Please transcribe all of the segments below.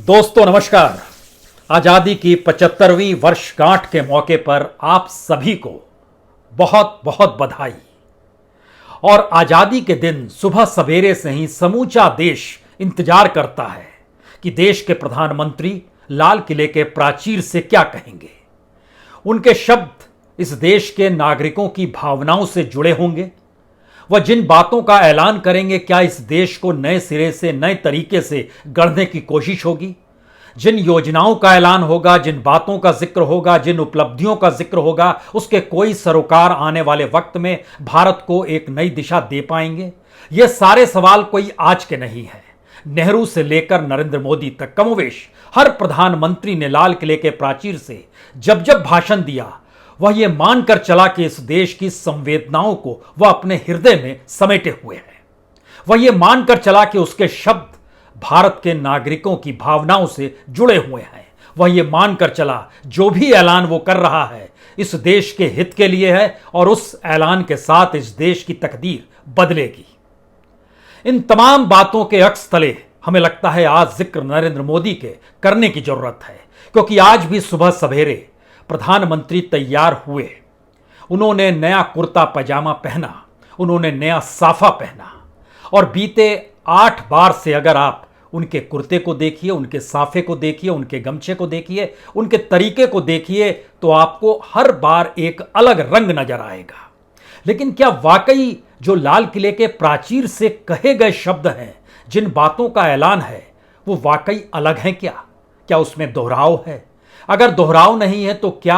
दोस्तों नमस्कार। आज़ादी की 75वीं वर्षगांठ के मौके पर आप सभी को बहुत बहुत बधाई। और आज़ादी के दिन सुबह सवेरे से ही समूचा देश इंतजार करता है कि देश के प्रधानमंत्री लाल किले के प्राचीर से क्या कहेंगे। उनके शब्द इस देश के नागरिकों की भावनाओं से जुड़े होंगे। वह जिन बातों का ऐलान करेंगे, क्या इस देश को नए सिरे से नए तरीके से गढ़ने की कोशिश होगी। जिन योजनाओं का ऐलान होगा, जिन बातों का जिक्र होगा, जिन उपलब्धियों का जिक्र होगा, उसके कोई सरोकार आने वाले वक्त में भारत को एक नई दिशा दे पाएंगे। ये सारे सवाल कोई आज के नहीं है। नेहरू से लेकर नरेंद्र मोदी तक कमोवेश हर प्रधानमंत्री ने लाल किले के प्राचीर से जब जब भाषण दिया, वह यह मानकर चला कि इस देश की संवेदनाओं को वह अपने हृदय में समेटे हुए है। वह यह मानकर चला कि उसके शब्द भारत के नागरिकों की भावनाओं से जुड़े हुए हैं। वह यह मानकर चला जो भी ऐलान वो कर रहा है इस देश के हित के लिए है और उस ऐलान के साथ इस देश की तकदीर बदलेगी। इन तमाम बातों के अक्स तले हमें लगता है आज जिक्र नरेंद्र मोदी के करने की जरूरत है, क्योंकि आज भी सुबह सवेरे प्रधानमंत्री तैयार हुए। उन्होंने नया कुर्ता पजामा पहना, उन्होंने नया साफा पहना और बीते 8 बार से अगर आप उनके कुर्ते को देखिए, उनके साफे को देखिए, उनके गमछे को देखिए, उनके तरीके को देखिए, तो आपको हर बार एक अलग रंग नजर आएगा। लेकिन क्या वाकई जो लाल किले के प्राचीर से कहे गए शब्द हैं, जिन बातों का ऐलान है, वो वाकई अलग हैं क्या उसमें दोहराव है? अगर दोहराव नहीं है तो क्या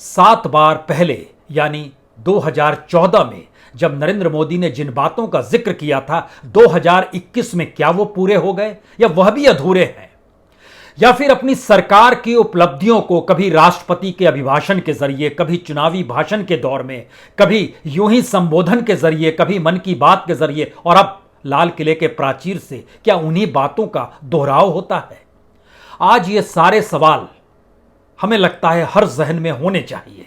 7 बार पहले यानी 2014 में जब नरेंद्र मोदी ने जिन बातों का जिक्र किया था 2021 में क्या वो पूरे हो गए या वह भी अधूरे हैं? या फिर अपनी सरकार की उपलब्धियों को कभी राष्ट्रपति के अभिभाषण के जरिए, कभी चुनावी भाषण के दौर में, कभी यूं ही संबोधन के जरिए, कभी मन की बात के जरिए और अब लाल किले के प्राचीर से क्या उन्हीं बातों का दोहराव होता है? आज ये सारे सवाल हमें लगता है हर जहन में होने चाहिए,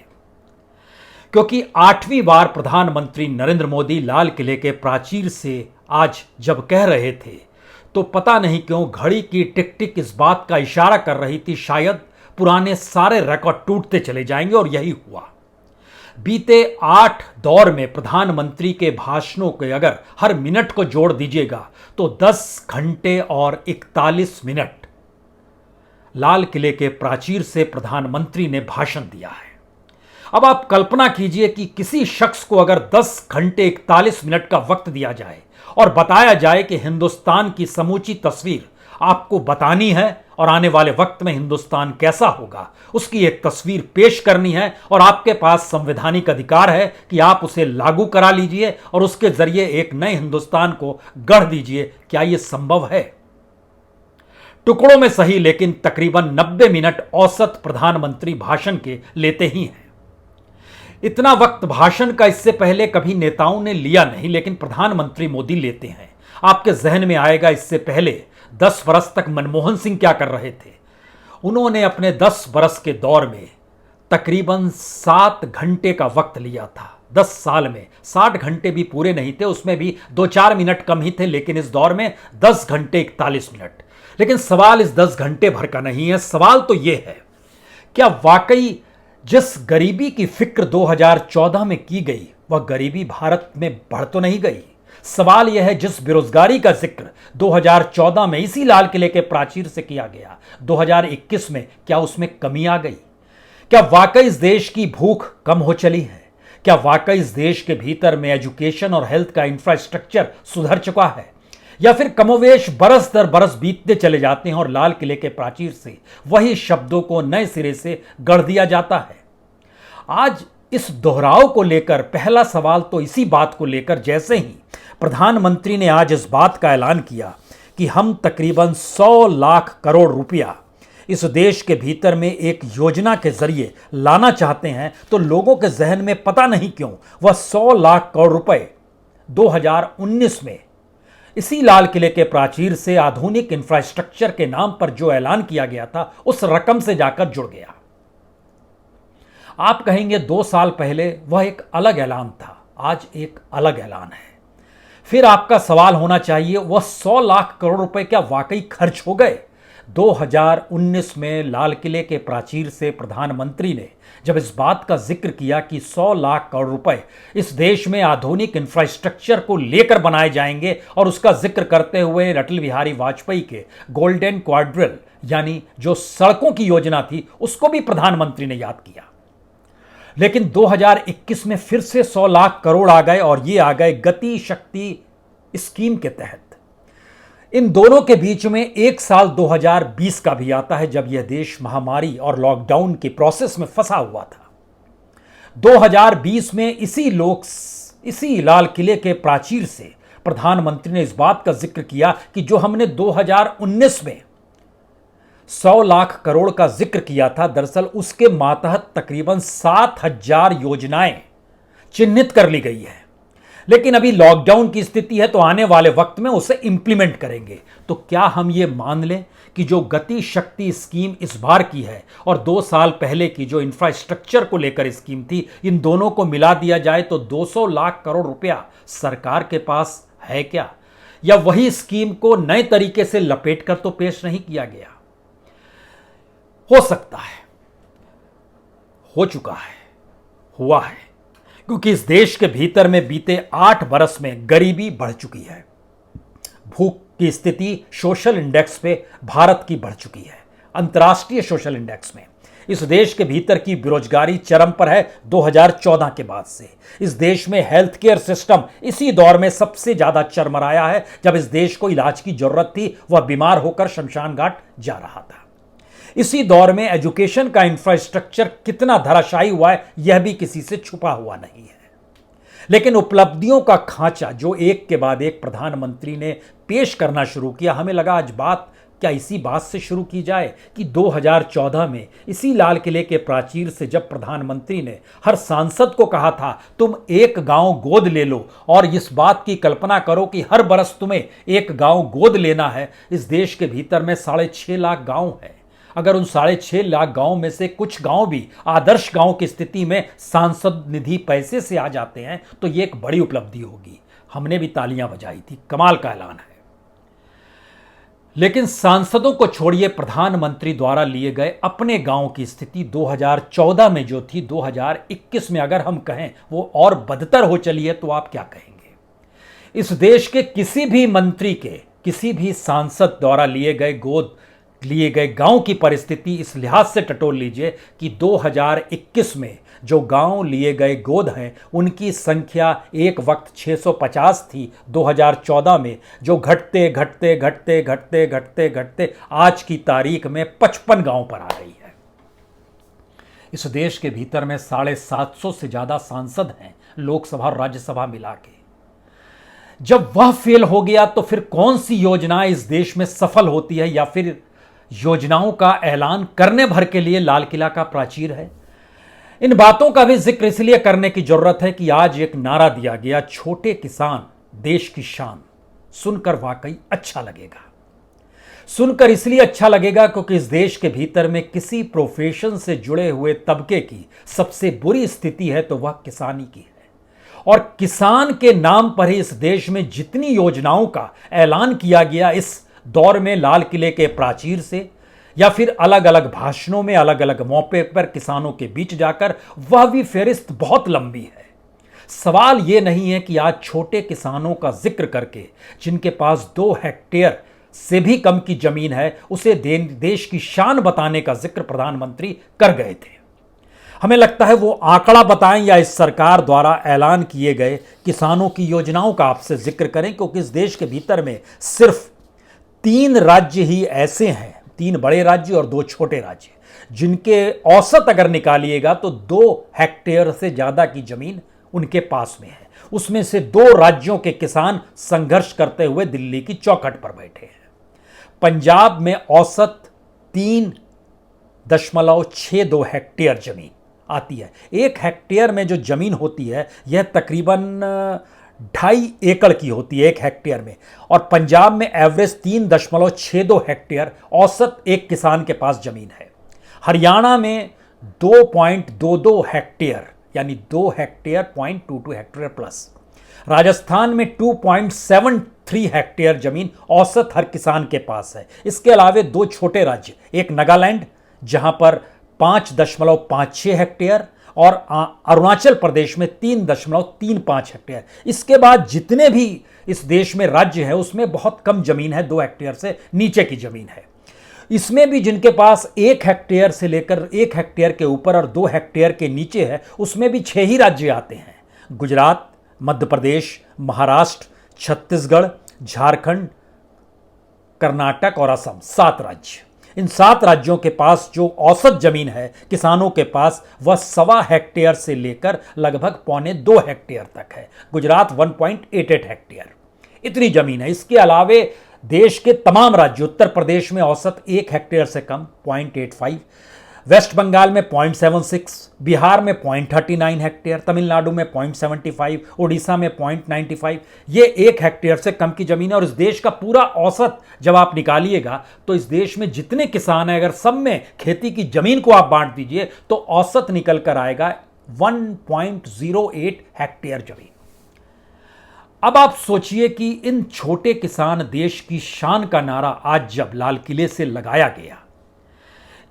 क्योंकि 8वीं बार प्रधानमंत्री नरेंद्र मोदी लाल किले के प्राचीर से आज जब कह रहे थे तो पता नहीं क्यों घड़ी की टिक टिक इस बात का इशारा कर रही थी, शायद पुराने सारे रिकॉर्ड टूटते चले जाएंगे। और यही हुआ। बीते 8 दौर में प्रधानमंत्री के भाषणों के अगर हर मिनट को जोड़ दीजिएगा तो 10 घंटे और 41 मिनट लाल किले के प्राचीर से प्रधानमंत्री ने भाषण दिया है। अब आप कल्पना कीजिए कि किसी शख्स को अगर 10 घंटे 41 मिनट का वक्त दिया जाए और बताया जाए कि हिंदुस्तान की समूची तस्वीर आपको बतानी है और आने वाले वक्त में हिंदुस्तान कैसा होगा, उसकी एक तस्वीर पेश करनी है और आपके पास संवैधानिक अधिकार है कि आप उसे लागू करा लीजिए और उसके जरिए एक नए हिंदुस्तान को गढ़ दीजिए। क्या यह संभव है? टुकड़ों में सही, लेकिन तकरीबन 90 मिनट औसत प्रधानमंत्री भाषण के लेते ही हैं। इतना वक्त भाषण का इससे पहले कभी नेताओं ने लिया नहीं, लेकिन प्रधानमंत्री मोदी लेते हैं। आपके जहन में आएगा इससे पहले 10 बरस तक मनमोहन सिंह क्या कर रहे थे। उन्होंने अपने 10 बरस के दौर में तकरीबन 7 घंटे का वक्त लिया था। 10 साल में 60 घंटे भी पूरे नहीं थे, उसमें भी 2-4 मिनट कम ही थे, लेकिन इस दौर में 10 घंटे 41 मिनट। लेकिन सवाल इस 10 घंटे भर का नहीं है। सवाल तो यह है, क्या वाकई जिस गरीबी की फिक्र 2014 में की गई वह गरीबी भारत में बढ़ तो नहीं गई? सवाल यह है, जिस बेरोजगारी का जिक्र 2014 में इसी लाल किले के प्राचीर से किया गया, 2021 में क्या उसमें कमी आ गई? क्या वाकई इस देश की भूख कम हो चली है? क्या वाकई इस देश के भीतर में एजुकेशन और हेल्थ का इंफ्रास्ट्रक्चर सुधर चुका है? या फिर कमोवेश बरस दर बरस बीतते चले जाते हैं और लाल किले के प्राचीर से वही शब्दों को नए सिरे से गढ़ दिया जाता है? आज इस दोहराव को लेकर पहला सवाल तो इसी बात को लेकर, जैसे ही प्रधानमंत्री ने आज इस बात का ऐलान किया कि हम तकरीबन 100 लाख करोड़ रुपया इस देश के भीतर में एक योजना के जरिए लाना चाहते हैं, तो लोगों के जहन में पता नहीं क्यों वह 100 लाख करोड़ रुपए 2019 में इसी लाल किले के प्राचीर से आधुनिक इंफ्रास्ट्रक्चर के नाम पर जो ऐलान किया गया था उस रकम से जाकर जुड़ गया। आप कहेंगे 2 साल पहले वह एक अलग ऐलान था, आज एक अलग ऐलान है। फिर आपका सवाल होना चाहिए, वह 100 लाख करोड़ रुपए क्या वाकई खर्च हो गए? 2019 में लाल किले के प्राचीर से प्रधानमंत्री ने जब इस बात का जिक्र किया कि 100 लाख करोड़ रुपए इस देश में आधुनिक इंफ्रास्ट्रक्चर को लेकर बनाए जाएंगे, और उसका जिक्र करते हुए अटल बिहारी वाजपेयी के गोल्डन क्वाड्रिल यानी जो सड़कों की योजना थी उसको भी प्रधानमंत्री ने याद किया। लेकिन 2021 में फिर से 100 लाख करोड़ आ गए, और ये आ गए गति शक्ति स्कीम के तहत। इन दोनों के बीच में एक साल 2020 का भी आता है जब यह देश महामारी और लॉकडाउन के प्रोसेस में फंसा हुआ था। 2020 में इसी लाल किले के प्राचीर से प्रधानमंत्री ने इस बात का जिक्र किया कि जो हमने 2019 में 100 लाख करोड़ का जिक्र किया था, दरअसल उसके मातहत तकरीबन 7,000 योजनाएं चिन्हित कर ली गई है। लेकिन अभी लॉकडाउन की स्थिति है, तो आने वाले वक्त में उसे इंप्लीमेंट करेंगे। तो क्या हम ये मान लें कि जो गति शक्ति स्कीम इस बार की है और 2 साल पहले की जो इंफ्रास्ट्रक्चर को लेकर स्कीम थी, इन दोनों को मिला दिया जाए तो 200 लाख करोड़ रुपया सरकार के पास है क्या? या वही स्कीम को नए तरीके से लपेट कर तो पेश नहीं किया गया? हो सकता है, हो चुका है, हुआ है, क्योंकि इस देश के भीतर में बीते 8 बरस में गरीबी बढ़ चुकी है। भूख की स्थिति सोशल इंडेक्स पे भारत की बढ़ चुकी है। अंतर्राष्ट्रीय सोशल इंडेक्स में इस देश के भीतर की बेरोजगारी चरम पर है 2014 के बाद से। इस देश में हेल्थ केयर सिस्टम इसी दौर में सबसे ज्यादा चरमराया है जब इस देश को इलाज की जरूरत थी, वह बीमार होकर शमशान घाट जा रहा था। इसी दौर में एजुकेशन का इंफ्रास्ट्रक्चर कितना धराशायी हुआ है यह भी किसी से छुपा हुआ नहीं है। लेकिन उपलब्धियों का खांचा जो एक के बाद एक प्रधानमंत्री ने पेश करना शुरू किया, हमें लगा आज बात क्या इसी बात से शुरू की जाए कि 2014 में इसी लाल किले के प्राचीर से जब प्रधानमंत्री ने हर सांसद को कहा था तुम एक गांव गोद ले लो, और इस बात की कल्पना करो कि हर बरस तुम्हें एक गांव गोद लेना है। इस देश के भीतर में 6.5 लाख गांव है। अगर उन 6.5 लाख गांव में से कुछ गांव भी आदर्श गांव की स्थिति में सांसद निधि पैसे से आ जाते हैं तो ये एक बड़ी उपलब्धि होगी। हमने भी तालियां बजाई थी, कमाल का ऐलान है। लेकिन सांसदों को छोड़िए, प्रधानमंत्री द्वारा लिए गए अपने गांव की स्थिति 2014 में जो थी 2021 में अगर हम कहें वो और बदतर हो चली है, तो आप क्या कहेंगे? इस देश के किसी भी मंत्री के, किसी भी सांसद द्वारा लिए गए गांव की परिस्थिति इस लिहाज से टटोल लीजिए कि 2021 में जो गांव लिए गए गोद हैं उनकी संख्या एक वक्त 650 थी 2014 में, जो घटते घटते घटते घटते घटते घटते आज की तारीख में 55 गांव पर आ गई है। इस देश के भीतर में 750 से ज्यादा सांसद हैं, लोकसभा और राज्यसभा मिला के। जब वह फेल हो गया तो फिर कौन सी योजना इस देश में सफल होती है, या फिर योजनाओं का ऐलान करने भर के लिए लाल किला का प्राचीर है? इन बातों का भी जिक्र इसलिए करने की जरूरत है कि आज एक नारा दिया गया, छोटे किसान देश की शान। सुनकर वाकई अच्छा लगेगा। सुनकर इसलिए अच्छा लगेगा क्योंकि इस देश के भीतर में किसी प्रोफेशन से जुड़े हुए तबके की सबसे बुरी स्थिति है तो वह किसानी की है। और किसान के नाम पर ही इस देश में जितनी योजनाओं का ऐलान किया गया इस दौर में लाल किले के प्राचीर से, या फिर अलग अलग भाषणों में अलग अलग मौके पर किसानों के बीच जाकर, वह भी फेरिस्त बहुत लंबी है। सवाल यह नहीं है कि आज छोटे किसानों का जिक्र करके जिनके पास 2 हेक्टेयर से भी कम की जमीन है उसे देश की शान बताने का जिक्र प्रधानमंत्री कर गए थे। हमें लगता है वो आंकड़ा बताएं या इस सरकार द्वारा ऐलान किए गए किसानों की योजनाओं का आपसे जिक्र करें, क्योंकि इस देश के भीतर में सिर्फ 3 राज्य ही ऐसे हैं, 3 बड़े राज्य और 2 छोटे राज्य, जिनके औसत अगर निकालिएगा तो 2 हेक्टेयर से ज्यादा की जमीन उनके पास में है। उसमें से 2 राज्यों के किसान संघर्ष करते हुए दिल्ली की चौखट पर बैठे हैं। पंजाब में औसत 3.62 हेक्टेयर जमीन आती है। 1 हेक्टेयर में जो जमीन होती है यह तकरीबन 2.5 एकड़ की होती है 1 हेक्टेयर में, और पंजाब में एवरेज 3.62 हेक्टेयर औसत एक किसान के पास जमीन है। हरियाणा में 2.22 हेक्टेयर यानी 2 हेक्टेयर 0.22 हेक्टेयर प्लस। राजस्थान में 2.73 हेक्टेयर जमीन औसत हर किसान के पास है। इसके अलावे दो छोटे राज्य, एक नागालैंड जहां पर 5.56 हेक्टेयर और अरुणाचल प्रदेश में 3.35 हेक्टेयर। इसके बाद जितने भी इस देश में राज्य है उसमें बहुत कम जमीन है, 2 हेक्टेयर से नीचे की जमीन है। इसमें भी जिनके पास 1 हेक्टेयर से लेकर 1 हेक्टेयर के ऊपर और 2 हेक्टेयर के नीचे है, उसमें भी 6 ही राज्य आते हैं: गुजरात, मध्य प्रदेश, महाराष्ट्र, छत्तीसगढ़, झारखंड, कर्नाटक और असम। 7 राज्य। इन 7 राज्यों के पास जो औसत जमीन है किसानों के पास, वह 1.25 हेक्टेयर से लेकर लगभग 1.25 हेक्टेयर तक है। गुजरात 1.88 हेक्टेयर, इतनी जमीन है। इसके अलावे देश के तमाम राज्य, उत्तर प्रदेश में औसत 1 हेक्टेयर से कम 0.85, वेस्ट बंगाल में 0.76, बिहार में 0.39 हेक्टेयर, तमिलनाडु में 0.75, उड़ीसा में 0.95। ये 1 हेक्टेयर से कम की जमीन है। और इस देश का पूरा औसत जब आप निकालिएगा तो इस देश में जितने किसान हैं, अगर सब में खेती की जमीन को आप बांट दीजिए तो औसत निकल कर आएगा 1.08 हेक्टेयर जमीन। अब आप सोचिए कि इन छोटे किसान देश की शान का नारा आज जब लाल किले से लगाया गया,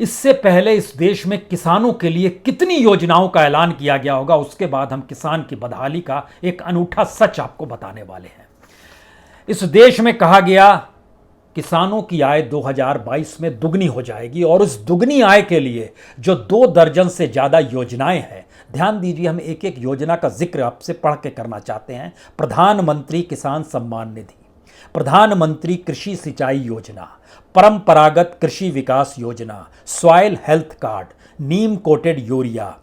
इससे पहले इस देश में किसानों के लिए कितनी योजनाओं का ऐलान किया गया होगा, उसके बाद हम किसान की बदहाली का एक अनूठा सच आपको बताने वाले हैं। इस देश में कहा गया किसानों की आय 2022 में दुगनी हो जाएगी और उस दुगनी आय के लिए जो 2 दर्जन से ज्यादा योजनाएं हैं, ध्यान दीजिए, हम एक एक योजना का जिक्र आपसे पढ़ के करना चाहते हैं। प्रधानमंत्री किसान सम्मान निधि, प्रधानमंत्री कृषि सिंचाई योजना, परंपरागत कृषि विकास योजना, soil health card, Neem coated urea,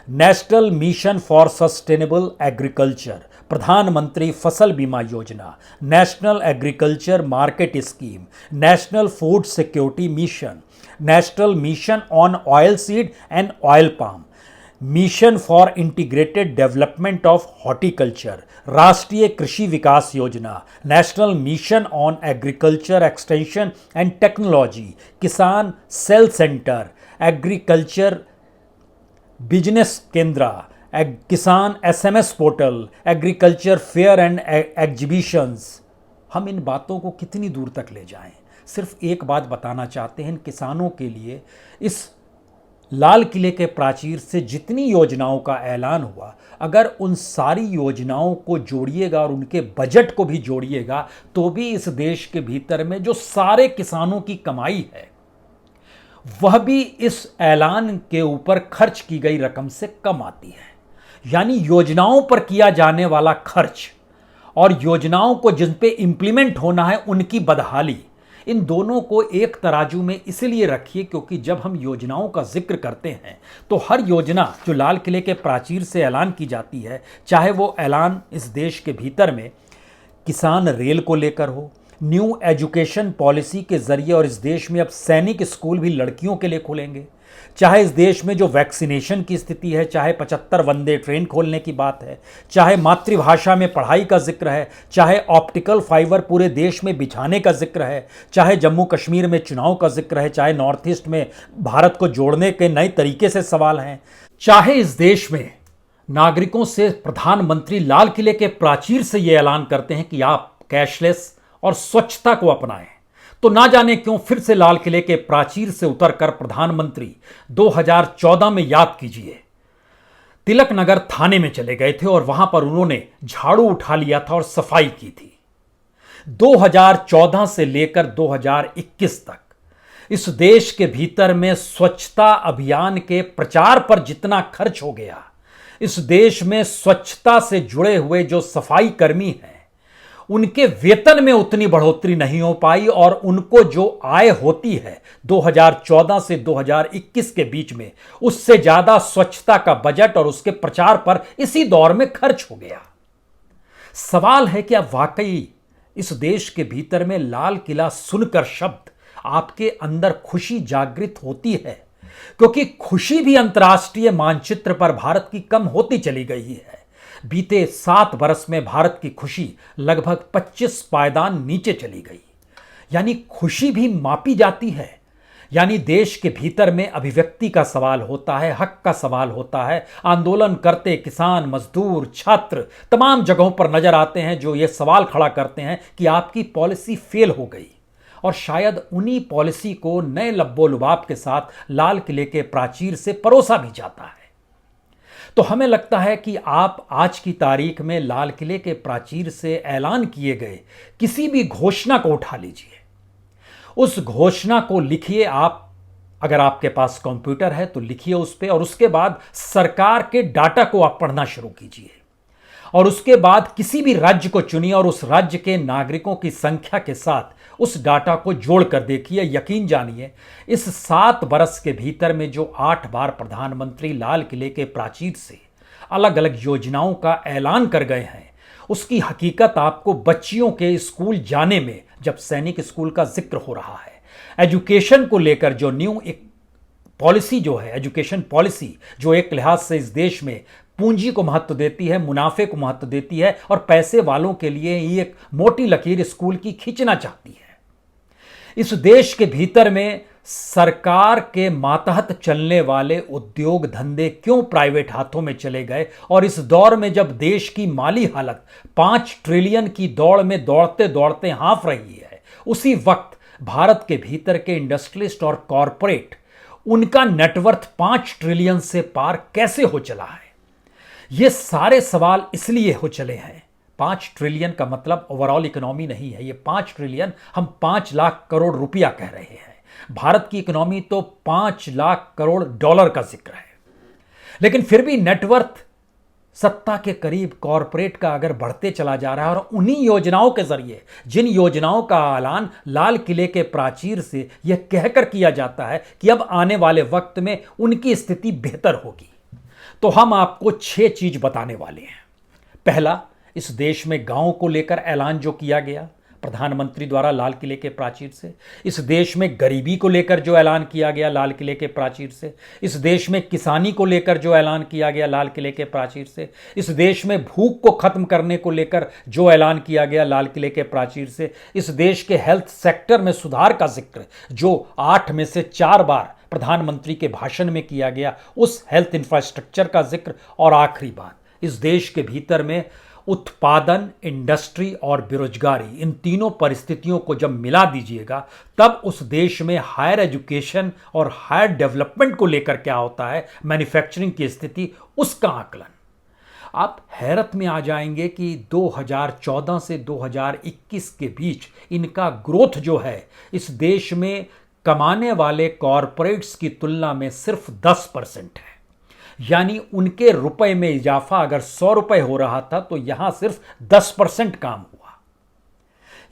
national mission for sustainable agriculture, प्रधानमंत्री फसल बीमा योजना, national agriculture market scheme, national food security mission, national mission on oil seed and oil palm, mission for integrated development of horticulture, राष्ट्रीय कृषि विकास योजना, national mission on agriculture extension and technology, किसान cell centre, agriculture business केंद्र, किसान SMS portal, agriculture fair and exhibitions. हम इन बातों को कितनी दूर तक ले जाएं? सिर्फ एक बात बताना चाहते हैं, इन किसानों के लिए इस लाल किले के प्राचीर से जितनी योजनाओं का ऐलान हुआ, अगर उन सारी योजनाओं को जोड़िएगा और उनके बजट को भी जोड़िएगा तो भी इस देश के भीतर में जो सारे किसानों की कमाई है वह भी इस ऐलान के ऊपर खर्च की गई रकम से कम आती है। यानी योजनाओं पर किया जाने वाला खर्च और योजनाओं को जिन पे इंप्लीमेंट होना है उनकी बदहाली, इन दोनों को एक तराजू में इसलिए रखिए क्योंकि जब हम योजनाओं का जिक्र करते हैं तो हर योजना जो लाल किले के प्राचीर से ऐलान की जाती है, चाहे वो ऐलान इस देश के भीतर में किसान रेल को लेकर हो, न्यू एजुकेशन पॉलिसी के जरिए, और इस देश में अब सैनिक स्कूल भी लड़कियों के लिए खुलेंगे, चाहे इस देश में जो वैक्सीनेशन की स्थिति है, चाहे 75 वंदे ट्रेन खोलने की बात है, चाहे मातृभाषा में पढ़ाई का जिक्र है, चाहे ऑप्टिकल फाइबर पूरे देश में बिछाने का जिक्र है, चाहे जम्मू कश्मीर में चुनाव का जिक्र है, चाहे नॉर्थ ईस्ट में भारत को जोड़ने के नए तरीके से सवाल हैं, चाहे इस देश में नागरिकों से प्रधानमंत्री लाल किले के प्राचीर से ये ऐलान करते हैं कि आप कैशलेस और स्वच्छता को अपनाएं, तो ना जाने क्यों फिर से लाल किले के प्राचीर से उतरकर प्रधानमंत्री 2014 में, याद कीजिए, तिलक नगर थाने में चले गए थे और वहां पर उन्होंने झाड़ू उठा लिया था और सफाई की थी। 2014 से लेकर 2021 तक इस देश के भीतर में स्वच्छता अभियान के प्रचार पर जितना खर्च हो गया, इस देश में स्वच्छता से जुड़े हुए जो सफाई कर्मी हैं उनके वेतन में उतनी बढ़ोतरी नहीं हो पाई और उनको जो आय होती है 2014 से 2021 के बीच में, उससे ज्यादा स्वच्छता का बजट और उसके प्रचार पर इसी दौर में खर्च हो गया। सवाल है कि अब वाकई इस देश के भीतर में लाल किला सुनकर शब्द आपके अंदर खुशी जागृत होती है, क्योंकि खुशी भी अंतर्राष्ट्रीय मानचित्र पर भारत की कम होती चली गई है। बीते 7 वर्ष में भारत की खुशी लगभग 25 पायदान नीचे चली गई। यानी खुशी भी मापी जाती है यानी देश के भीतर में अभिव्यक्ति का सवाल होता है, हक का सवाल होता है। आंदोलन करते किसान, मजदूर, छात्र तमाम जगहों पर नजर आते हैं जो ये सवाल खड़ा करते हैं कि आपकी पॉलिसी फेल हो गई। और शायद उन्हीं पॉलिसी को नए लब्बो लुबाब के साथ लाल किले के प्राचीर से परोसा भी जाता है। तो हमें लगता है कि आप आज की तारीख में लाल किले के प्राचीर से ऐलान किए गए किसी भी घोषणा को उठा लीजिए, उस घोषणा को लिखिए आप, अगर आपके पास कंप्यूटर है तो लिखिए उस पर, और उसके बाद सरकार के डाटा को आप पढ़ना शुरू कीजिए, और उसके बाद किसी भी राज्य को चुनिए और उस राज्य के नागरिकों की संख्या के साथ उस डाटा को जोड़ कर देखिए। यकीन जानिए, इस 7 बरस के भीतर में जो 8 बार प्रधानमंत्री लाल किले के प्राचीर से अलग अलग योजनाओं का ऐलान कर गए हैं, उसकी हकीकत आपको बच्चियों के स्कूल जाने में, जब सैनिक स्कूल का जिक्र हो रहा है, एजुकेशन को लेकर जो न्यू एक पॉलिसी जो है, एजुकेशन पॉलिसी, जो एक लिहाज से इस देश में पूंजी को महत्व देती है, मुनाफे को महत्व देती है और पैसे वालों के लिए ही एक मोटी लकीर स्कूल की खींचना चाहती है। इस देश के भीतर में सरकार के मातहत चलने वाले उद्योग धंधे क्यों प्राइवेट हाथों में चले गए, और इस दौर में जब देश की माली हालत 5 ट्रिलियन की दौड़ में दौड़ते दौड़ते हाँफ रही है, उसी वक्त भारत के भीतर के इंडस्ट्रियलिस्ट और कॉरपोरेट, उनका नेटवर्थ 5 ट्रिलियन से पार कैसे हो चला है। ये सारे सवाल इसलिए हो चले हैं। 5 ट्रिलियन का मतलब ओवरऑल इकोनॉमी नहीं है, ये 5 ट्रिलियन हम 5 लाख करोड़ रुपया कह रहे हैं। भारत की इकोनॉमी तो 5 लाख करोड़ डॉलर का जिक्र है, लेकिन फिर भी नेटवर्थ सत्ता के करीब कॉरपोरेट का अगर बढ़ते चला जा रहा है, और उन्हीं योजनाओं के जरिए, जिन योजनाओं का ऐलान लाल किले के प्राचीर से यह कहकर किया जाता है कि अब आने वाले वक्त में उनकी स्थिति बेहतर होगी, तो हम आपको 6 चीज बताने वाले हैं। पहला, इस देश में गांव को लेकर ऐलान जो किया गया प्रधानमंत्री द्वारा लाल किले के प्राचीर से, इस देश में गरीबी को लेकर जो ऐलान किया गया लाल किले के प्राचीर से, इस देश में किसानी को लेकर जो ऐलान किया गया लाल किले के प्राचीर से, इस देश में भूख को खत्म करने को लेकर जो ऐलान किया गया लाल किले के प्राचीर से, इस देश के हेल्थ सेक्टर में सुधार का जिक्र जो 8 में से 4 बार प्रधानमंत्री के भाषण में किया गया, उस हेल्थ इंफ्रास्ट्रक्चर का जिक्र, और आखिरी बात, इस देश के भीतर में उत्पादन, इंडस्ट्री और बेरोजगारी, इन तीनों परिस्थितियों को जब मिला दीजिएगा, तब उस देश में हायर एजुकेशन और हायर डेवलपमेंट को लेकर क्या होता है, मैन्युफैक्चरिंग की स्थिति, उसका आकलन। आप हैरत में आ जाएंगे कि 2014 से 2021 के बीच इनका ग्रोथ जो है इस देश में कमाने वाले कॉरपोरेट्स की तुलना में सिर्फ 10% है। यानी उनके रुपए में इजाफा अगर 100 रुपए हो रहा था तो यहां सिर्फ 10% काम हुआ।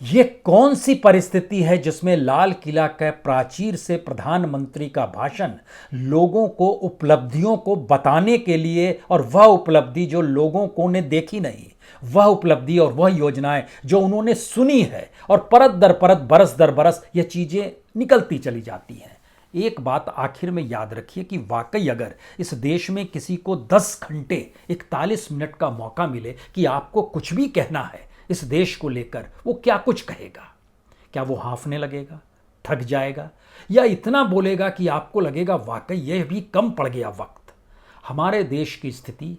यह कौन सी परिस्थिति है जिसमें लाल किला के प्राचीर से प्रधानमंत्री का भाषण लोगों को उपलब्धियों को बताने के लिए, और वह उपलब्धि जो लोगों को ने देखी नहीं, वह उपलब्धि और वह योजनाएं जो उन्होंने सुनी है, और परत दर परत, बरस दर बरस ये चीजें निकलती चली जाती हैं। एक बात आखिर में याद रखिए कि वाकई अगर इस देश में किसी को 10 घंटे 41 मिनट का मौका मिले कि आपको कुछ भी कहना है इस देश को लेकर, वो क्या कुछ कहेगा? क्या वो हाँफने लगेगा, थक जाएगा, या इतना बोलेगा कि आपको लगेगा वाकई यह भी कम पड़ गया वक्त? हमारे देश की स्थिति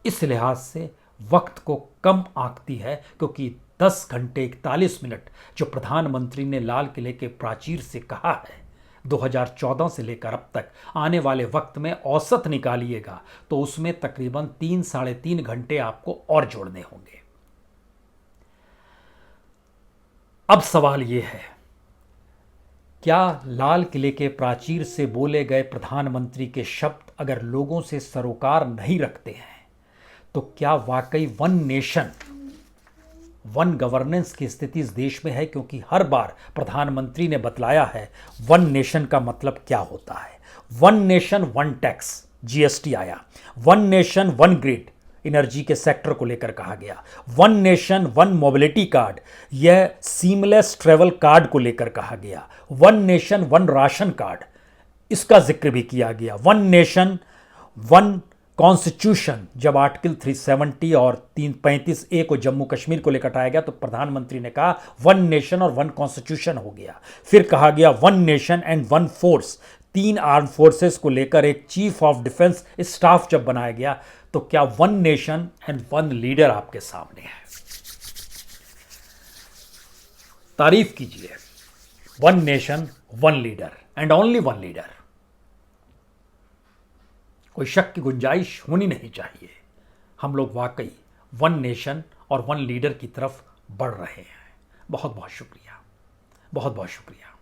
इस लिहाज से वक्त को कम आंकती है, क्योंकि 10 घंटे 41 मिनट जो प्रधानमंत्री ने लाल किले के प्राचीर से कहा है, 2014 से लेकर अब तक आने वाले वक्त में औसत निकालिएगा तो उसमें तकरीबन 3-3.5 घंटे आपको और जोड़ने होंगे। अब सवाल यह है, क्या लाल किले के प्राचीर से बोले गए प्रधानमंत्री के शब्द अगर लोगों से सरोकार नहीं रखते हैं, तो क्या वाकई वन नेशन वन गवर्नेंस की स्थिति इस देश में है? क्योंकि हर बार प्रधानमंत्री ने बतलाया है वन नेशन का मतलब क्या होता है। One nation one tax, GST आया। One nation one grid, energy के सेक्टर को लेकर कहा गया। One nation one mobility card, यह सीमलेस ट्रेवल कार्ड को लेकर कहा गया। One nation one ration card, इसका जिक्र भी किया गया। वन नेशन वन कॉन्स्टिट्यूशन जब आर्टिकल 370 और 335A को जम्मू कश्मीर को लेकर आया गया तो प्रधानमंत्री ने कहा वन नेशन और वन कॉन्स्टिट्यूशन हो गया। फिर कहा गया one nation and one force, 3 arm forces को लेकर एक चीफ ऑफ डिफेंस स्टाफ जब बनाया गया तो क्या one nation and one leader आपके सामने है। तारीफ कीजिए, one nation one leader and only one leader. कोई शक की गुंजाइश होनी नहीं चाहिए। हम लोग वाकई वन नेशन और वन लीडर की तरफ बढ़ रहे हैं। बहुत बहुत शुक्रिया, बहुत बहुत शुक्रिया।